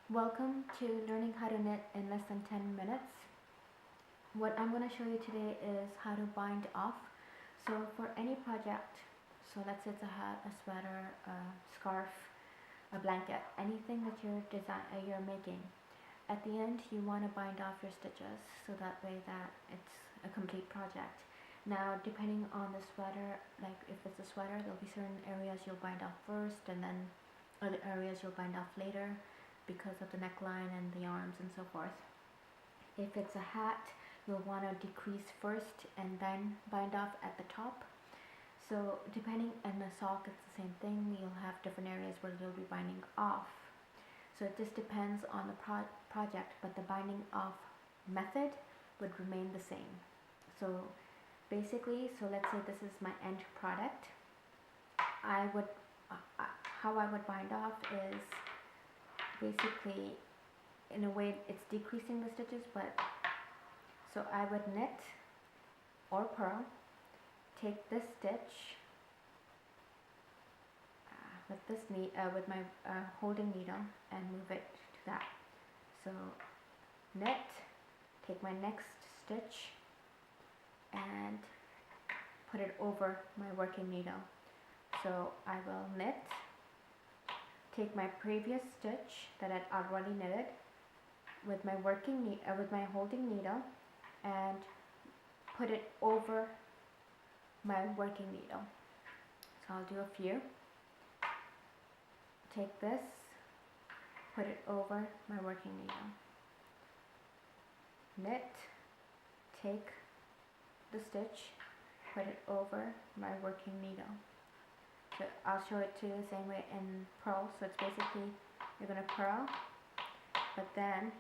Welcome to learning how to knit in less than 10 minutes. What I'm going to show you today is how to bind off. So for any project, so let's say it's a hat, a sweater, a scarf, a blanket, anything that you're making. At the end, you want to bind off your stitches so that way that it's a complete project. Now, depending on the sweater, like if it's a sweater, there'll be certain areas you'll bind off first and then other areas you'll bind off later because of the neckline and the arms and so forth. If it's a hat, you'll want to decrease first and then bind off at the top. So depending on the sock, it's the same thing. You'll have different areas where you'll be binding off. So it just depends on the project, but the binding off method would remain the same. So basically, so let's say this is my end product. How I would bind off is basically, in a way, it's decreasing the stitches, but so I would knit or purl, take this stitch with my holding needle and move it to that. So knit, take my next stitch and put it over my working needle. So I will knit, take my previous stitch that I'd already knitted with my holding needle and put it over my working needle. So I'll do a few. Take this, put it over my working needle. Knit, take the stitch, put it over my working needle. So I'll show it to you the same way in purl. So it's basically, you're going to purl, but then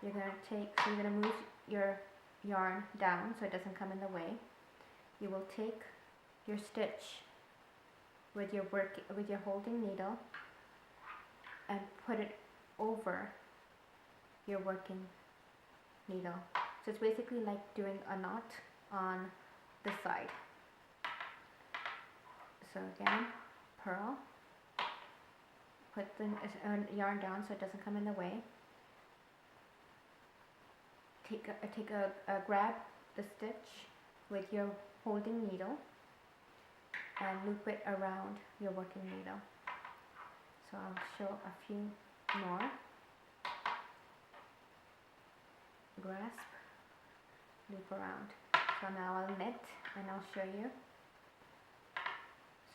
you're going to move your yarn down so it doesn't come in the way. You will take your stitch with your holding needle and put it over your working needle. So it's basically like doing a knot on this side. So again, purl, put the yarn down so it doesn't come in the way. Grab the stitch with your holding needle and loop it around your working needle. So I'll show a few more. Grasp, loop around. So now I'll knit and I'll show you.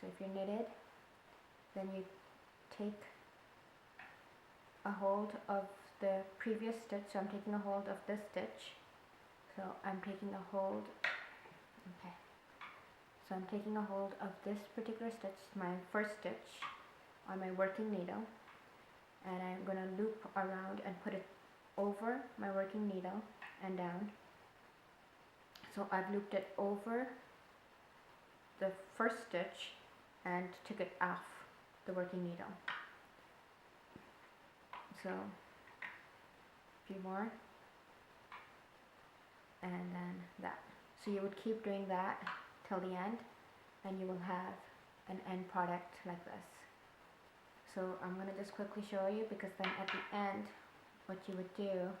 So if you're knitted, then you take a hold of the previous stitch. So I'm taking a hold of this stitch. So I'm taking a hold, okay. So I'm taking a hold of this particular stitch, my first stitch on my working needle, and I'm going to loop around and put it over my working needle and down. So I've looped it over the first stitch and took it off the working needle. So a few more, and then that. So you would keep doing that till the end, and you will have an end product like this. So I'm going to just quickly show you, because then at the end what you would do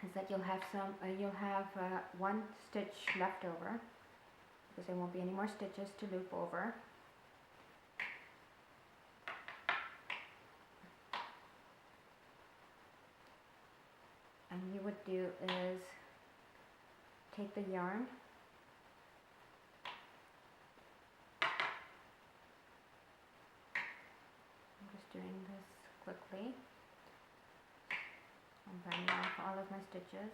is that you'll have one stitch left over, because there won't be any more stitches to loop over. And you would do is take the yarn, I'm just doing this quickly, I'm binding off all of my stitches.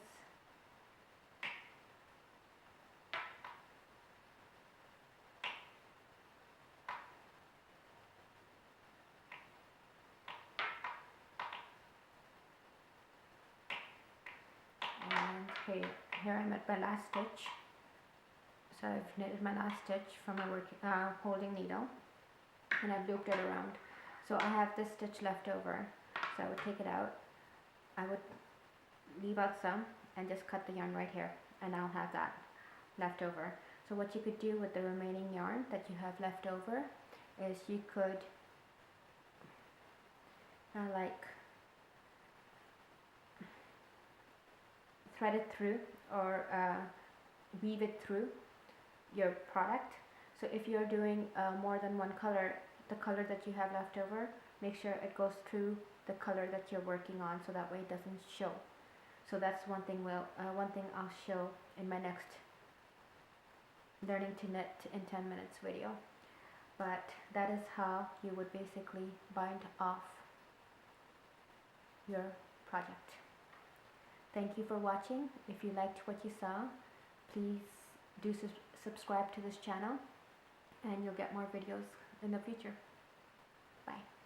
And okay, here I'm at my last stitch. So I've knitted my last stitch from my holding needle, and I've looped it around. So I have this stitch left over, so I would take it out. I would leave out some and just cut the yarn right here, and I'll have that left over. So what you could do with the remaining yarn that you have left over is you could like thread it through or weave it through your product. So if you're doing more than one color, the color that you have left over, make sure it goes through the color that you're working on, so that way it doesn't show. So that's one thing I'll show in my next learning to knit in 10 minutes video. But that is how you would basically bind off your project. Thank you for watching. If you liked what you saw, please do subscribe to this channel, and you'll get more videos in the future. Bye.